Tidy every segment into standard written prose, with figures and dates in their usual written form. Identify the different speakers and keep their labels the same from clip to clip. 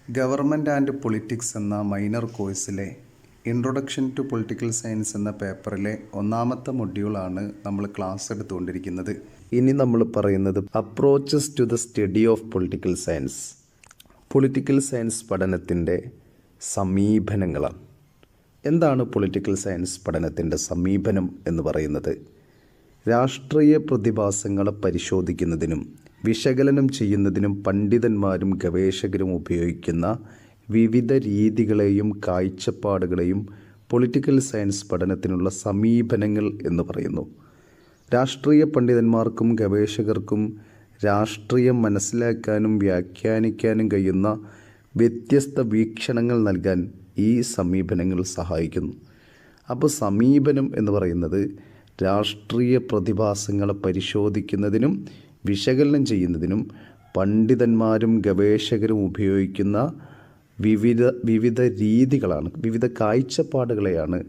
Speaker 1: Government and politics എന്ന minor കോഴ്സിലെ introduction to political science എന്ന പേപ്പറിലെ ഒന്നാമത്തെ മൊഡ്യൂളാണ് നമ്മൾ ക്ലാസ് എടുത്തുകൊണ്ടിരിക്കുന്നത്. ഇനി നമ്മൾ പറയുന്നത് approaches to the study of political science. Political science പഠനത്തിൻ്റെ സമീപനങ്ങളാണ്. എന്താണ് പൊളിറ്റിക്കൽ സയൻസ് പഠനത്തിൻ്റെ സമീപനം എന്ന് പറയുന്നത്? രാഷ്ട്രീയ പ്രതിഭാസങ്ങളെ പരിശോധിക്കുന്നതിനും വിശകലനം ചെയ്യുന്നതിനും പണ്ഡിതന്മാരും ഗവേഷകരും ഉപയോഗിക്കുന്ന വിവിധ രീതികളെയും കാഴ്ചപ്പാടുകളെയും പൊളിറ്റിക്കൽ സയൻസ് പഠനത്തിനുള്ള സമീപനങ്ങൾ എന്ന് പറയുന്നു. രാഷ്ട്രീയ പണ്ഡിതന്മാർക്കും ഗവേഷകർക്കും രാഷ്ട്രീയം മനസ്സിലാക്കാനും വ്യാഖ്യാനിക്കാനും കഴിയുന്ന വ്യത്യസ്ത വീക്ഷണങ്ങൾ നൽകാൻ ഈ സമീപനങ്ങൾ സഹായിക്കുന്നു. അപ്പോൾ സമീപനം എന്ന് പറയുന്നത് രാഷ്ട്രീയ പ്രതിഭാസങ്ങളെ പരിശോധിക്കുന്നതിനും വിശകലനം ചെയ്യുന്നതിനും പണ്ഡിതന്മാരും ഗവേഷകരും ഉപയോഗിക്കുന്ന വിവിധ രീതികളാണ്, വിവിധ കാഴ്ചപ്പാടുകളെയാണ്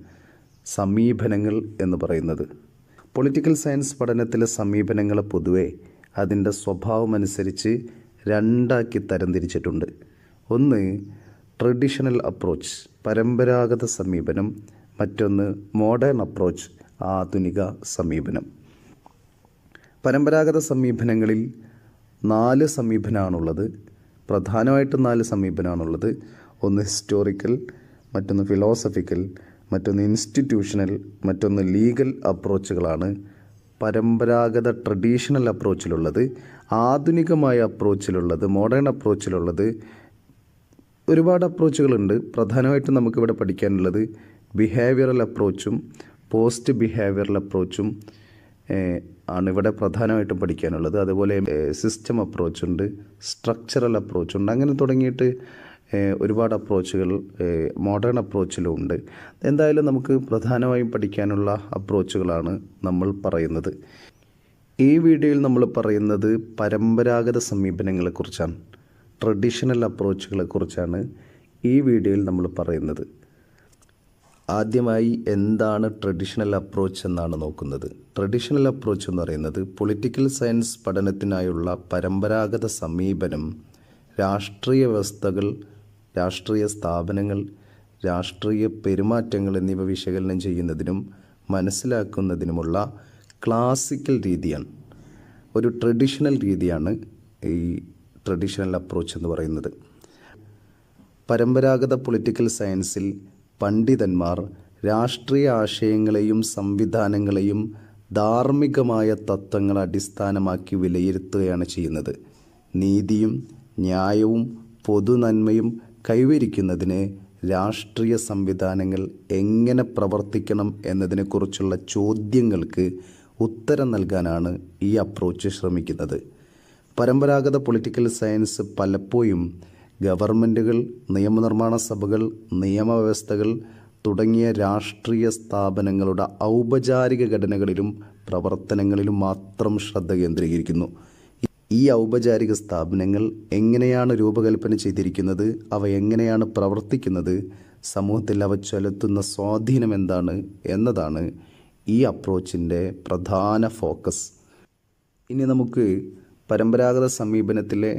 Speaker 1: സമീപനങ്ങൾ എന്ന് പറയുന്നത്. പൊളിറ്റിക്കൽ സയൻസ് പഠനത്തിലെ സമീപനങ്ങളെ പൊതുവെ അതിൻ്റെ സ്വഭാവമനുസരിച്ച് രണ്ടാക്കി തരംതിരിച്ചിട്ടുണ്ട്. ഒന്ന് ട്രഡീഷണൽ അപ്രോച്ച്, പരമ്പരാഗത സമീപനം. മറ്റൊന്ന് മോഡേൺ അപ്രോച്ച്, ആധുനിക സമീപനം. പരമ്പരാഗത സമീപനങ്ങളിൽ 4 സമീപനമാണുള്ളത്. പ്രധാനമായിട്ടും 4 സമീപനമാണുള്ളത്. ഒന്ന് ഹിസ്റ്റോറിക്കൽ, മറ്റൊന്ന് ഫിലോസഫിക്കൽ, മറ്റൊന്ന് ഇൻസ്റ്റിറ്റ്യൂഷണൽ, മറ്റൊന്ന് ലീഗൽ അപ്രോച്ചുകളാണ് പരമ്പരാഗത ട്രഡീഷണൽ അപ്രോച്ചിലുള്ളത്. ആധുനികമായ അപ്രോച്ചിലുള്ളത്, മോഡേൺ അപ്രോച്ചിലുള്ളത് ഒരുപാട് അപ്രോച്ചുകളുണ്ട്. പ്രധാനമായിട്ടും നമുക്കിവിടെ പഠിക്കാനുള്ളത് ബിഹേവിയറൽ അപ്രോച്ചും പോസ്റ്റ് ബിഹേവിയറൽ അപ്രോച്ചും ആണ് ഇവിടെ പ്രധാനമായിട്ടും പഠിക്കാനുള്ളത്. അതുപോലെ സിസ്റ്റം അപ്രോച്ചുണ്ട്, സ്ട്രക്ചറൽ അപ്രോച്ചുണ്ട്. അങ്ങനെ തുടങ്ങിയിട്ട് ഒരുപാട് അപ്രോച്ചുകൾ മോഡേൺ അപ്രോച്ചിലും ഉണ്ട്. എന്തായാലും നമുക്ക് പ്രധാനമായും പഠിക്കാനുള്ള അപ്രോച്ചുകളാണ് നമ്മൾ പറയുന്നത്. ഈ വീഡിയോയിൽ നമ്മൾ പറയുന്നത് പരമ്പരാഗത സമീപനങ്ങളെക്കുറിച്ചാണ്, ട്രഡീഷണൽ അപ്രോച്ചുകളെക്കുറിച്ചാണ് ഈ വീഡിയോയിൽ നമ്മൾ പറയുന്നത്. ആദ്യമായി എന്താണ് ട്രഡീഷണൽ അപ്രോച്ച് എന്നാണ് നോക്കുന്നത്. ട്രഡീഷണൽ അപ്രോച്ച് എന്ന് പറയുന്നത് പൊളിറ്റിക്കൽ സയൻസ് പഠനത്തിനായുള്ള പരമ്പരാഗത സമീപനം രാഷ്ട്രീയ വ്യവസ്ഥകൾ, രാഷ്ട്രീയ സ്ഥാപനങ്ങൾ, രാഷ്ട്രീയ പെരുമാറ്റങ്ങൾ എന്നിവ വിശകലനം ചെയ്യുന്നതിനും മനസ്സിലാക്കുന്നതിനുമുള്ള ക്ലാസിക്കൽ രീതിയാണ്. ഒരു ട്രഡീഷണൽ രീതിയാണ് ഈ ട്രഡീഷണൽ അപ്രോച്ച് എന്ന് പറയുന്നത്. പരമ്പരാഗത പൊളിറ്റിക്കൽ സയൻസിൽ പണ്ഡിതന്മാർ രാഷ്ട്രീയ ആശയങ്ങളെയും സംവിധാനങ്ങളെയും ധാർമ്മികമായ തത്വങ്ങൾ അടിസ്ഥാനമാക്കി വിലയിരുത്തുകയാണ് ചെയ്യുന്നത്. നീതിയും ന്യായവും പൊതുനന്മയും കൈവരിക്കുന്നതിന് രാഷ്ട്രീയ സംവിധാനങ്ങൾ എങ്ങനെ പ്രവർത്തിക്കണം എന്നതിനെക്കുറിച്ചുള്ള ചോദ്യങ്ങൾക്ക് ഉത്തരം നൽകാനാണ് ഈ അപ്രോച്ച് ശ്രമിക്കുന്നത്. പരമ്പരാഗത പൊളിറ്റിക്കൽ സയൻസ് പലപ്പോഴും ഗവൺമെൻറ്റുകൾ, നിയമനിർമ്മാണ സഭകൾ, നിയമവ്യവസ്ഥകൾ തുടങ്ങിയ രാഷ്ട്രീയ സ്ഥാപനങ്ങളുടെ ഔപചാരിക ഘടനകളിലും പ്രവർത്തനങ്ങളിലും മാത്രം ശ്രദ്ധ കേന്ദ്രീകരിക്കുന്നു. ഈ ഔപചാരിക സ്ഥാപനങ്ങൾ എങ്ങനെയാണ് രൂപകൽപ്പന ചെയ്തിരിക്കുന്നത്, അവ എങ്ങനെയാണ് പ്രവർത്തിക്കുന്നത്, സമൂഹത്തിൽ അവ ചെലുത്തുന്ന സ്വാധീനം എന്താണ് എന്നതാണ് ഈ അപ്രോച്ചിൻ്റെ പ്രധാന ഫോക്കസ്. ഇനി നമുക്ക് പരമ്പരാഗത സമീപനത്തിലെ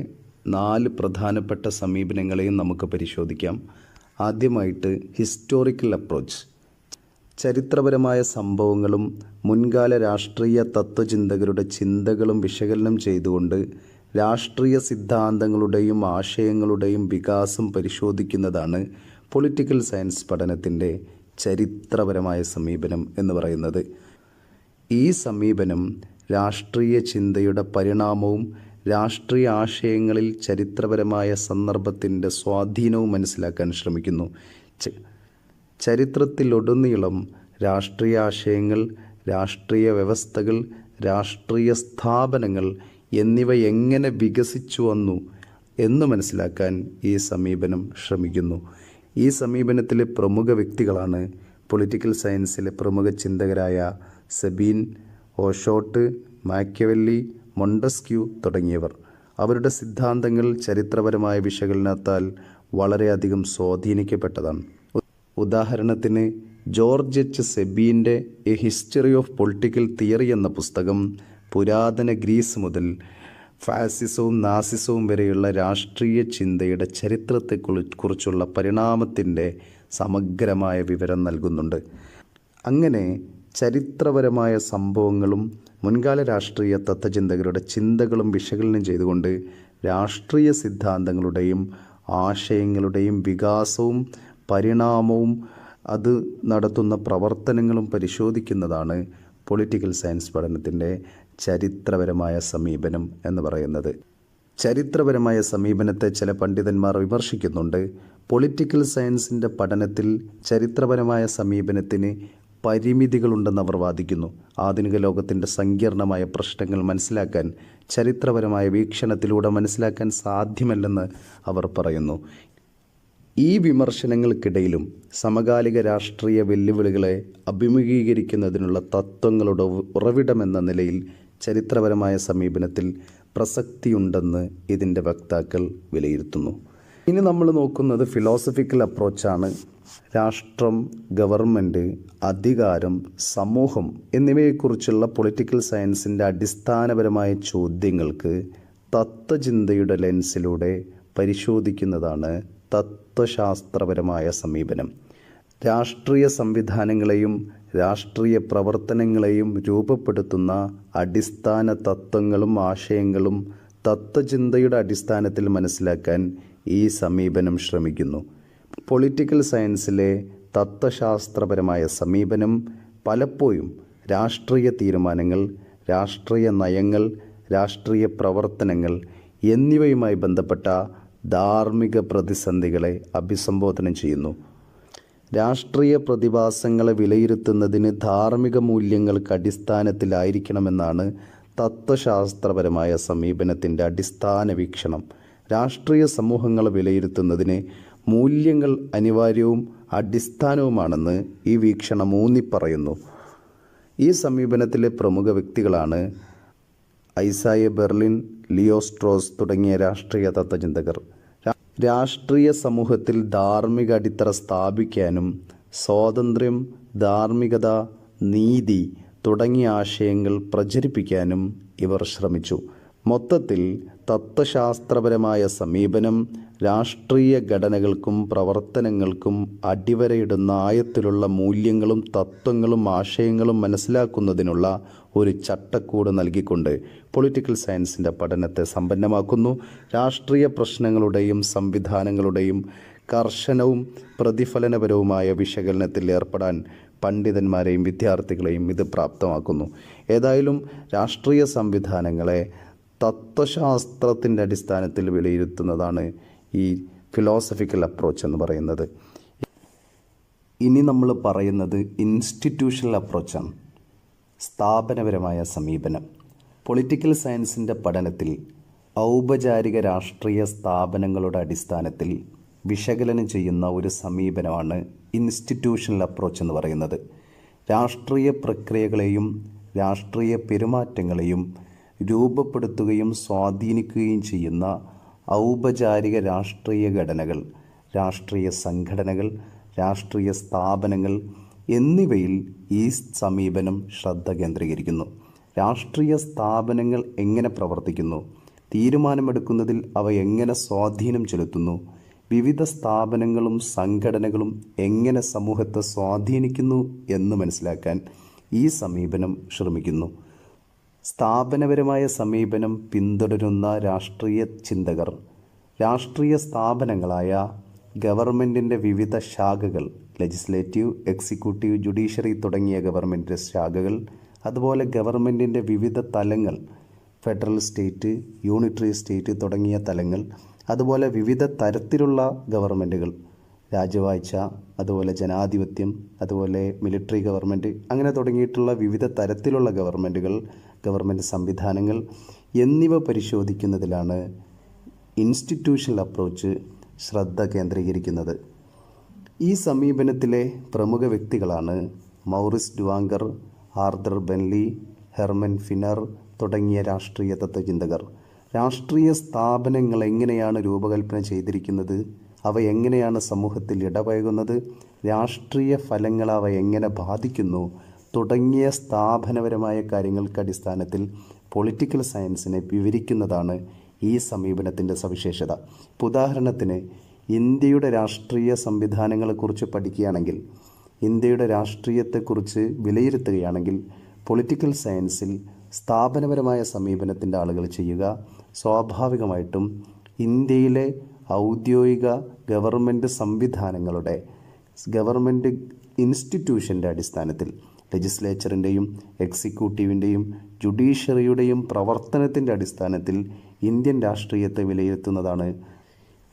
Speaker 1: 4 പ്രധാനപ്പെട്ട സമീപനങ്ങളെയും നമുക്ക് പരിശോധിക്കാം. ആദ്യമായിട്ട് ഹിസ്റ്റോറിക്കൽ അപ്രോച്ച്. ചരിത്രപരമായ സംഭവങ്ങളും മുൻകാല രാഷ്ട്രീയ തത്വചിന്തകരുടെ ചിന്തകളും വിശകലനം ചെയ്തുകൊണ്ട് രാഷ്ട്രീയ സിദ്ധാന്തങ്ങളുടെയും ആശയങ്ങളുടെയും വികാസം പരിശോധിക്കുന്നതാണ് പൊളിറ്റിക്കൽ സയൻസ് പഠനത്തിൻ്റെ ചരിത്രപരമായ സമീപനം എന്ന് പറയുന്നത്. ഈ സമീപനം രാഷ്ട്രീയ ചിന്തയുടെ പരിണാമവും രാഷ്ട്രീയ ആശയങ്ങളിൽ ചരിത്രപരമായ സന്ദർഭത്തിൻ്റെ സ്വാധീനവും മനസ്സിലാക്കാൻ ശ്രമിക്കുന്നു. ചരിത്രത്തിലുടനീളം രാഷ്ട്രീയ ആശയങ്ങൾ, രാഷ്ട്രീയ വ്യവസ്ഥകൾ, രാഷ്ട്രീയ സ്ഥാപനങ്ങൾ എന്നിവ എങ്ങനെ വികസിച്ചു വന്നു എന്ന് മനസ്സിലാക്കാൻ ഈ സമീപനം ശ്രമിക്കുന്നു. ഈ സമീപനത്തിലെ പ്രമുഖ വ്യക്തികളാണ് പൊളിറ്റിക്കൽ സയൻസിലെ പ്രമുഖ ചിന്തകരായ സബീൻ, ഓഷോട്ട്, മാക്കിയവെല്ലി, മൊണ്ടസ്ക്യൂ തുടങ്ങിയവർ. അവരുടെ സിദ്ധാന്തങ്ങൾ ചരിത്രപരമായ വിശകലനത്താൽ വളരെയധികം സ്വാധീനിക്കപ്പെട്ടതാണ്. ഉദാഹരണത്തിന് ജോർജ് എച്ച് സെബീൻ്റെ a history of political theory എന്ന പുസ്തകം പുരാതന ഗ്രീസ് മുതൽ ഫാസിസവും നാസിസവും വരെയുള്ള രാഷ്ട്രീയ ചിന്തയുടെ ചരിത്രത്തെക്കുറിച്ചുള്ള പരിണാമത്തിൻ്റെ സമഗ്രമായ വിവരം നൽകുന്നുണ്ട്. അങ്ങനെ ചരിത്രപരമായ സംഭവങ്ങളും മുൻകാല രാഷ്ട്രീയ തത്വചിന്തകരുടെ ചിന്തകളും വിശകലനം ചെയ്തുകൊണ്ട് രാഷ്ട്രീയ സിദ്ധാന്തങ്ങളുടെയും ആശയങ്ങളുടെയും വികാസവും പരിണാമവും അത് നടത്തുന്ന പ്രവർത്തനങ്ങളും പരിശോധിക്കുന്നതാണ് പൊളിറ്റിക്കൽ സയൻസ് പഠനത്തിൻ്റെ ചരിത്രപരമായ സമീപനം എന്ന് പറയുന്നത്. ചരിത്രപരമായ സമീപനത്തെ ചില പണ്ഡിതന്മാർ വിമർശിക്കുന്നുണ്ട്. പൊളിറ്റിക്കൽ സയൻസിൻ്റെ പഠനത്തിൽ ചരിത്രപരമായ സമീപനത്തിന് പരിമിതികളുണ്ടെന്ന് അവർ വാദിക്കുന്നു. ആധുനിക ലോകത്തിൻ്റെ സങ്കീർണമായ പ്രശ്നങ്ങൾ മനസ്സിലാക്കാൻ ചരിത്രപരമായ വീക്ഷണത്തിലൂടെ മനസ്സിലാക്കാൻ സാധ്യമല്ലെന്ന് അവർ പറയുന്നു. ഈ വിമർശനങ്ങൾക്കിടയിലും സമകാലിക രാഷ്ട്രീയ വെല്ലുവിളികളെ അഭിമുഖീകരിക്കുന്നതിനുള്ള തത്വങ്ങളുടെ ഉറവിടമെന്ന നിലയിൽ ചരിത്രപരമായ സമീപനത്തിൽ പ്രസക്തിയുണ്ടെന്ന് ഇതിൻ്റെ വക്താക്കൾ വിലയിരുത്തുന്നു. ഇനി നമ്മൾ നോക്കുന്നത് ഫിലോസഫിക്കൽ അപ്രോച്ചാണ്. രാഷ്ട്രം, ഗവൺമെൻറ്, അധികാരം, സമൂഹം എന്നിവയെക്കുറിച്ചുള്ള പൊളിറ്റിക്കൽ സയൻസിൻ്റെ അടിസ്ഥാനപരമായ ചോദ്യങ്ങൾക്ക് തത്വചിന്തയുടെ ലെൻസിലൂടെ പരിശോധിക്കുന്നതാണ് തത്വശാസ്ത്രപരമായ സമീപനം. രാഷ്ട്രീയ സംവിധാനങ്ങളെയും രാഷ്ട്രീയ പ്രവർത്തനങ്ങളെയും രൂപപ്പെടുത്തുന്ന അടിസ്ഥാന തത്വങ്ങളും ആശയങ്ങളും തത്വചിന്തയുടെ അടിസ്ഥാനത്തിൽ മനസ്സിലാക്കാൻ ഈ സമീപനം ശ്രമിക്കുന്നു. പൊളിറ്റിക്കൽ സയൻസിലെ തത്വശാസ്ത്രപരമായ സമീപനം പലപ്പോഴും രാഷ്ട്രീയ തീരുമാനങ്ങൾ, രാഷ്ട്രീയ നയങ്ങൾ, രാഷ്ട്രീയ പ്രവർത്തനങ്ങൾ എന്നിവയുമായി ബന്ധപ്പെട്ട ധാർമ്മിക പ്രതിസന്ധികളെ അഭിസംബോധന ചെയ്യുന്നു. രാഷ്ട്രീയ പ്രതിഭാസങ്ങളെ വിലയിരുത്തുന്നതിന് ധാർമ്മിക മൂല്യങ്ങൾക്ക് അടിസ്ഥാനത്തിലായിരിക്കണമെന്നാണ് തത്വശാസ്ത്രപരമായ സമീപനത്തിൻ്റെ അടിസ്ഥാന വീക്ഷണം. രാഷ്ട്രീയ സമൂഹങ്ങളെ വിലയിരുത്തുന്നതിന് മൂല്യങ്ങൾ അനിവാര്യവും അടിസ്ഥാനവുമാണെന്ന് ഈ വീക്ഷണം ഊന്നിപ്പറയുന്നു. ഈ സമീപനത്തിലെ പ്രമുഖ വ്യക്തികളാണ് ഐസായ ബെർലിൻ, ലിയോ സ്ട്രോസ് തുടങ്ങിയ രാഷ്ട്രീയ തത്വചിന്തകർ. രാഷ്ട്രീയ സമൂഹത്തിൽ ധാർമ്മിക അടിത്തറ സ്ഥാപിക്കാനും സ്വാതന്ത്ര്യം, ധാർമ്മികത, നീതി തുടങ്ങിയ ആശയങ്ങൾ പ്രചരിപ്പിക്കാനും ഇവർ ശ്രമിച്ചു. മൊത്തത്തിൽ തത്വശാസ്ത്രപരമായ സമീപനം രാഷ്ട്രീയ ഘടനകൾക്കും പ്രവർത്തനങ്ങൾക്കും അടിവരയിടുന്ന ആഴത്തിലുള്ള മൂല്യങ്ങളും തത്വങ്ങളും ആശയങ്ങളും മനസ്സിലാക്കുന്നതിനുള്ള ഒരു ചട്ടക്കൂട് നൽകിക്കൊണ്ട് പൊളിറ്റിക്കൽ സയൻസിൻ്റെ പഠനത്തെ സമ്പന്നമാക്കുന്നു. രാഷ്ട്രീയ പ്രശ്നങ്ങളുടെയും സംവിധാനങ്ങളുടെയും കർശനവും പ്രതിഫലനപരവുമായ വിശകലനത്തിൽ ഏർപ്പെടാൻ പണ്ഡിതന്മാരെയും വിദ്യാർത്ഥികളെയും ഇത് പ്രാപ്തമാക്കുന്നു. ഏതായാലും രാഷ്ട്രീയ സംവിധാനങ്ങളെ തത്വശാസ്ത്രത്തിൻ്റെ അടിസ്ഥാനത്തിൽ വിലയിരുത്തുന്നതാണ് ഈ ഫിലോസഫിക്കൽ അപ്രോച്ച് എന്ന് പറയുന്നത്. ഇനി നമ്മൾ പറയുന്നത് ഇൻസ്റ്റിറ്റ്യൂഷണൽ അപ്രോച്ചാണ്, സ്ഥാപനപരമായ സമീപനം. പൊളിറ്റിക്കൽ സയൻസിൻ്റെ പഠനത്തിൽ ഔപചാരിക രാഷ്ട്രീയ സ്ഥാപനങ്ങളുടെ അടിസ്ഥാനത്തിൽ വിശകലനം ചെയ്യുന്ന ഒരു സമീപനമാണ് ഇൻസ്റ്റിറ്റ്യൂഷണൽ അപ്രോച്ച് എന്ന് പറയുന്നത്. രാഷ്ട്രീയ പ്രക്രിയകളെയും രാഷ്ട്രീയ പെരുമാറ്റങ്ങളെയും രൂപപ്പെടുത്തുകയും സ്വാധീനിക്കുകയും ചെയ്യുന്ന ഔപചാരിക രാഷ്ട്രീയ ഘടനകൾ, രാഷ്ട്രീയ സംഘടനകൾ, രാഷ്ട്രീയ സ്ഥാപനങ്ങൾ എന്നിവയിൽ ഈ സമീപനം ശ്രദ്ധ കേന്ദ്രീകരിക്കുന്നു. രാഷ്ട്രീയ സ്ഥാപനങ്ങൾ എങ്ങനെ പ്രവർത്തിക്കുന്നു, തീരുമാനമെടുക്കുന്നതിൽ അവ എങ്ങനെ സ്വാധീനം ചെലുത്തുന്നു, വിവിധ സ്ഥാപനങ്ങളും സംഘടനകളും എങ്ങനെ സമൂഹത്തെ സ്വാധീനിക്കുന്നു എന്ന് മനസ്സിലാക്കാൻ ഈ സമീപനം ശ്രമിക്കുന്നു. സ്ഥാപനപരമായ സമീപനം പിന്തുടരുന്ന രാഷ്ട്രീയ ചിന്തകർ രാഷ്ട്രീയ സ്ഥാപനങ്ങളായ ഗവൺമെൻറ്റിൻ്റെ വിവിധ ശാഖകൾ, ലെജിസ്ലേറ്റീവ്, എക്സിക്യൂട്ടീവ്, ജുഡീഷ്യറി തുടങ്ങിയ ഗവൺമെൻറ് ശാഖകൾ, അതുപോലെ ഗവൺമെൻറ്റിൻ്റെ വിവിധ തലങ്ങൾ, ഫെഡറൽ സ്റ്റേറ്റ്, യൂണിറ്ററി സ്റ്റേറ്റ് തുടങ്ങിയ തലങ്ങൾ, അതുപോലെ വിവിധ തരത്തിലുള്ള ഗവൺമെൻറ്റുകൾ, രാജവാഴ്ച, അതുപോലെ ജനാധിപത്യം, അതുപോലെ മിലിറ്ററി ഗവൺമെൻറ്, അങ്ങനെ തുടങ്ങിയിട്ടുള്ള വിവിധ തരത്തിലുള്ള ഗവൺമെൻറ്റുകൾ, ഗവൺമെൻറ് സംവിധാനങ്ങൾ എന്നിവ പരിശോധിക്കുന്നതിലാണ് ഇൻസ്റ്റിറ്റ്യൂഷണൽ അപ്രോച്ച് ശ്രദ്ധ കേന്ദ്രീകരിക്കുന്നത്. ഈ സമീപനത്തിലെ പ്രമുഖ വ്യക്തികളാണ് മൗറിസ് ഡുവാങ്കർ, ആർതർ ബെൻലി, ഹെർമൻ ഫിനർ തുടങ്ങിയ രാഷ്ട്രീയ തത്വചിന്തകർ. രാഷ്ട്രീയ സ്ഥാപനങ്ങൾ എങ്ങനെയാണ് രൂപകൽപ്പന ചെയ്തിരിക്കുന്നത്, അവ എങ്ങനെയാണ് സമൂഹത്തിൽ ഇടപഴകുന്നത്, രാഷ്ട്രീയ ഫലങ്ങൾ അവ എങ്ങനെ ബാധിക്കുന്നു തുടങ്ങിയ സ്ഥാപനപരമായ കാര്യങ്ങൾക്ക് അടിസ്ഥാനത്തിൽ പൊളിറ്റിക്കൽ സയൻസിനെ വിവരിക്കുന്നതാണ് ഈ സമീപനത്തിൻ്റെ സവിശേഷത. ഉദാഹരണത്തിന് ഇന്ത്യയുടെ രാഷ്ട്രീയ സംവിധാനങ്ങളെക്കുറിച്ച് പഠിക്കുകയാണെങ്കിൽ, ഇന്ത്യയുടെ രാഷ്ട്രീയത്തെക്കുറിച്ച് വിലയിരുത്തുകയാണെങ്കിൽ പൊളിറ്റിക്കൽ സയൻസിൽ സ്ഥാപനപരമായ സമീപനത്തിൻ്റെ ആളുകൾ ചെയ്യുക സ്വാഭാവികമായിട്ടും ഇന്ത്യയിലെ ഔദ്യോഗിക ഗവൺമെൻറ് സംവിധാനങ്ങളുടെ, ഗവൺമെൻറ് ഇൻസ്റ്റിറ്റ്യൂഷൻ്റെ അടിസ്ഥാനത്തിൽ, ലെജിസ്ലേച്ചറിൻ്റെയും എക്സിക്യൂട്ടീവിൻ്റെയും ജുഡീഷ്യറിയുടെയും പ്രവർത്തനത്തിൻ്റെ അടിസ്ഥാനത്തിൽ ഇന്ത്യൻ രാഷ്ട്രീയത്തെ വിലയിരുത്തുന്നതാണ്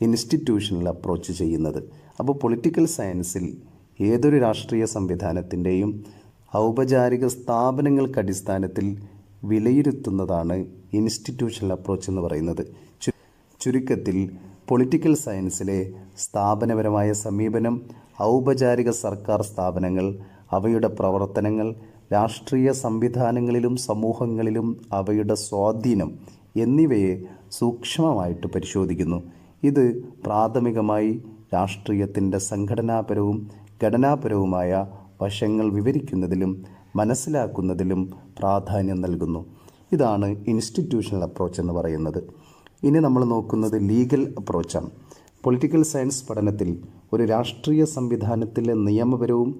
Speaker 1: ഇൻസ്റ്റിറ്റ്യൂഷണൽ അപ്രോച്ച് ചെയ്യുന്നത്. അപ്പോൾ പൊളിറ്റിക്കൽ സയൻസിൽ ഏതൊരു രാഷ്ട്രീയ സംവിധാനത്തിൻ്റെയും ഔപചാരിക സ്ഥാപനങ്ങൾക്ക് അടിസ്ഥാനത്തിൽ വിലയിരുത്തുന്നതാണ് ഇൻസ്റ്റിറ്റ്യൂഷണൽ അപ്രോച്ച് എന്ന് പറയുന്നത്. ചുരുക്കത്തിൽ പൊളിറ്റിക്കൽ സയൻസിലെ സ്ഥാപനപരമായ സമീപനം, ഔപചാരിക സർക്കാർ സ്ഥാപനങ്ങൾ, അവയുടെ പ്രവർത്തനങ്ങൾ, രാഷ്ട്രീയ സംവിധാനങ്ങളിലും സമൂഹങ്ങളിലും അവയുടെ സ്വാധീനം എന്നിവയെ സൂക്ഷ്മമായിട്ട് പരിശോധിക്കുന്നു. ഇത് പ്രാഥമികമായി രാഷ്ട്രീയത്തിൻ്റെ സംഘടനാപരവും ഘടനാപരവുമായ വശങ്ങൾ വിവരിക്കുന്നതിലും മനസ്സിലാക്കുന്നതിലും പ്രാധാന്യം നൽകുന്നു. ഇതാണ് ഇൻസ്റ്റിറ്റ്യൂഷണൽ അപ്രോച്ച് എന്ന് പറയുന്നത്. ഇനി നമ്മൾ നോക്കുന്നത് ലീഗൽ അപ്രോച്ചാണ്. പൊളിറ്റിക്കൽ സയൻസ് പഠനത്തിൽ ഒരു രാഷ്ട്രീയ സംവിധാനത്തിലെ നിയമപരവും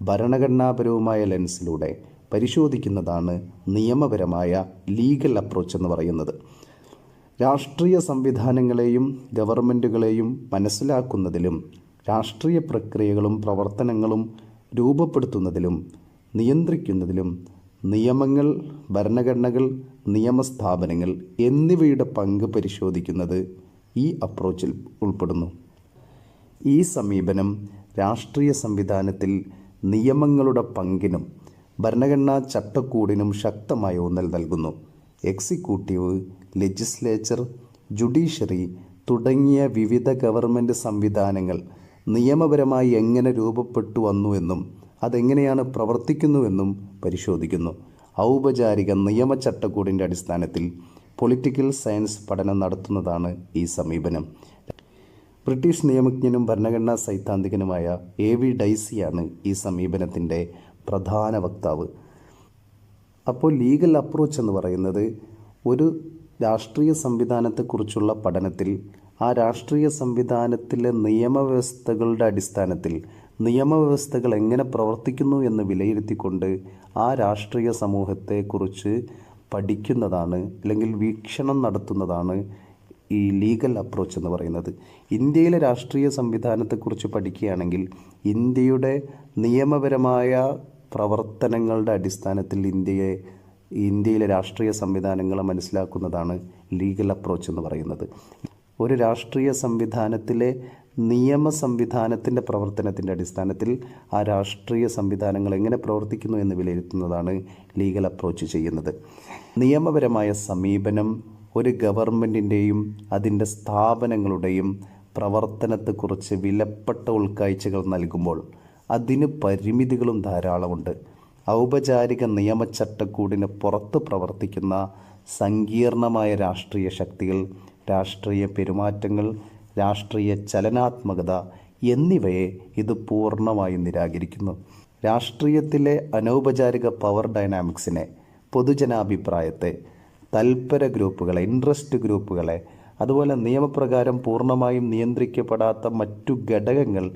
Speaker 1: ഭരണഘടനാപരവുമായ ലെൻസിലൂടെ പരിശോധിക്കുന്നതാണ് നിയമപരമായ ലീഗൽ അപ്രോച്ച് എന്ന് പറയുന്നത്. രാഷ്ട്രീയ സംവിധാനങ്ങളെയും ഗവൺമെൻറ്റുകളെയും മനസ്സിലാക്കുന്നതിലും രാഷ്ട്രീയ പ്രക്രിയകളും പ്രവർത്തനങ്ങളും രൂപപ്പെടുത്തുന്നതിലും നിയന്ത്രിക്കുന്നതിലും നിയമങ്ങൾ, ഭരണഘടനകൾ, നിയമസ്ഥാപനങ്ങൾ എന്നിവയുടെ പങ്ക് പരിശോധിക്കുന്നത് ഈ അപ്രോച്ചിൽ ഉൾപ്പെടുന്നു. ഈ സമീപനം രാഷ്ട്രീയ സംവിധാനത്തിൽ നിയമങ്ങളുടെ പങ്കിനും ഭരണഘടനാ ചട്ടക്കൂടിനും ശക്തമായ ഊന്നൽ നൽകുന്നു. എക്സിക്യൂട്ടീവ്, ലെജിസ്ലേച്ചർ, ജുഡീഷ്യറി തുടങ്ങിയ വിവിധ ഗവൺമെൻറ് സംവിധാനങ്ങൾ നിയമപരമായി എങ്ങനെ രൂപപ്പെട്ടു വന്നുവെന്നും അതെങ്ങനെയാണ് പ്രവർത്തിക്കുന്നുവെന്നും പരിശോധിക്കുന്നു. ഔപചാരിക നിയമ ചട്ടക്കൂടിൻ്റെ അടിസ്ഥാനത്തിൽ പൊളിറ്റിക്കൽ സയൻസ് പഠനം നടത്തുന്നതാണ് ഈ സമീപനം. ബ്രിട്ടീഷ് നിയമജ്ഞനും ഭരണഘടനാ സൈദ്ധാന്തികനുമായ A.V. ഡൈസിയാണ് ഈ സമീപനത്തിൻ്റെ പ്രധാന വക്താവ്. അപ്പോൾ ലീഗൽ അപ്രോച്ച് എന്ന് പറയുന്നത് ഒരു രാഷ്ട്രീയ സംവിധാനത്തെക്കുറിച്ചുള്ള പഠനത്തിൽ ആ രാഷ്ട്രീയ സംവിധാനത്തിലെ നിയമവ്യവസ്ഥകളുടെ അടിസ്ഥാനത്തിൽ നിയമവ്യവസ്ഥകൾ എങ്ങനെ പ്രവർത്തിക്കുന്നു എന്ന് വിലയിരുത്തിക്കൊണ്ട് ആ രാഷ്ട്രീയ സമൂഹത്തെക്കുറിച്ച് പഠിക്കുന്നതാണ്, അല്ലെങ്കിൽ വീക്ഷണം നടത്തുന്നതാണ് ഈ ലീഗൽ അപ്രോച്ച് എന്ന് പറയുന്നത്. ഇന്ത്യയിലെ രാഷ്ട്രീയ സംവിധാനത്തെക്കുറിച്ച് പഠിക്കുകയാണെങ്കിൽ ഇന്ത്യയുടെ നിയമപരമായ പ്രവർത്തനങ്ങളുടെ അടിസ്ഥാനത്തിൽ ഇന്ത്യയിലെ രാഷ്ട്രീയ സംവിധാനങ്ങളെ മനസ്സിലാക്കുന്നതാണ് ലീഗൽ അപ്രോച്ച് എന്ന് പറയുന്നത്. ഒരു രാഷ്ട്രീയ സംവിധാനത്തിലെ നിയമ സംവിധാനത്തിൻ്റെ പ്രവർത്തനത്തിൻ്റെ അടിസ്ഥാനത്തിൽ ആ രാഷ്ട്രീയ സംവിധാനങ്ങൾ എങ്ങനെ പ്രവർത്തിക്കുന്നു എന്ന് വിലയിരുത്തുന്നതാണ് ലീഗൽ അപ്രോച്ച് ചെയ്യുന്നത്. നിയമപരമായ സമീപനം ഒരു ഗവൺമെൻറ്റിൻ്റെയും അതിൻ്റെ സ്ഥാപനങ്ങളുടെയും പ്രവർത്തനത്തെക്കുറിച്ച് വിലപ്പെട്ട ഉൾക്കാഴ്ചകൾ നൽകുമ്പോൾ അതിന് പരിമിതികളും ധാരാളമുണ്ട്. ഔപചാരിക നിയമചട്ടക്കൂടിന് പുറത്ത് പ്രവർത്തിക്കുന്ന സങ്കീർണമായ രാഷ്ട്രീയ ശക്തികൾ, രാഷ്ട്രീയ പെരുമാറ്റങ്ങൾ, രാഷ്ട്രീയ ചലനാത്മകത എന്നിവയെ ഇത് പൂർണ്ണമായും നിരാകരിക്കുന്നു. രാഷ്ട്രീയത്തിലെ അനൗപചാരിക പവർ ഡൈനാമിക്സിനെ, പൊതുജനാഭിപ്രായത്തെ, തൽപര ഗ്രൂപ്പുകളെ, ഇൻട്രസ്റ്റ് ഗ്രൂപ്പുകളെ, അതുപോലെ നിയമപ്രകാരം പൂർണ്ണമായും നിയന്ത്രിക്കപ്പെടാത്ത മറ്റു ഘടകങ്ങൾ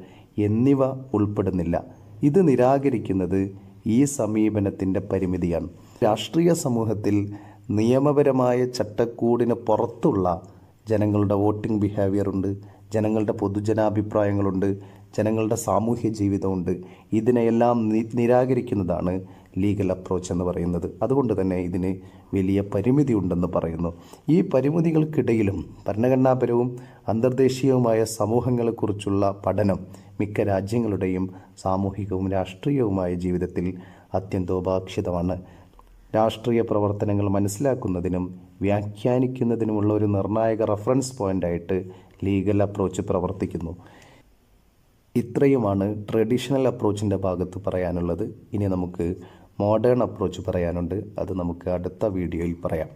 Speaker 1: എന്നിവ ഉൾപ്പെടുന്നില്ല. ഇത് നിരാകരിക്കുന്നത് ഈ സമീപനത്തിൻ്റെ പരിമിതിയാണ്. രാഷ്ട്രീയ സമൂഹത്തിൽ നിയമപരമായ ചട്ടക്കൂടിന് പുറത്തുള്ള ജനങ്ങളുടെ വോട്ടിംഗ് ബിഹേവിയറുണ്ട്, ജനങ്ങളുടെ പൊതുജനാഭിപ്രായങ്ങളുണ്ട്, ജനങ്ങളുടെ സാമൂഹ്യ ജീവിതമുണ്ട്. ഇതിനെയെല്ലാം നിരാകരിക്കുന്നതാണ് ലീഗൽ അപ്രോച്ച് എന്ന് പറയുന്നത്. അതുകൊണ്ട് തന്നെ ഇതിന് വലിയ പരിമിതി ഉണ്ടെന്ന് പറയുന്നു. ഈ പരിമിതികൾക്കിടയിലും ഭരണഘടനാപരവും അന്തർദേശീയവുമായ സമൂഹങ്ങളെക്കുറിച്ചുള്ള പഠനം മിക്ക രാജ്യങ്ങളുടെയും സാമൂഹികവും രാഷ്ട്രീയവുമായ ജീവിതത്തിൽ അത്യന്തോപാക്ഷിതമാണ്. രാഷ്ട്രീയ പ്രവർത്തനങ്ങൾ മനസ്സിലാക്കുന്നതിനും വ്യാഖ്യാനിക്കുന്നതിനുമുള്ള ഒരു നിർണായക റഫറൻസ് പോയിൻ്റായിട്ട് ലീഗൽ അപ്രോച്ച് പ്രവർത്തിക്കുന്നു. ഇത്രയുമാണ് ട്രഡീഷണൽ അപ്രോച്ചിൻ്റെ ഭാഗത്ത് പറയാനുള്ളത്. ഇനി നമുക്ക് മോഡേൺ അപ്രോച്ച് പറയാനുണ്ട്. അത് നമുക്ക് അടുത്ത വീഡിയോയിൽ പറയാം.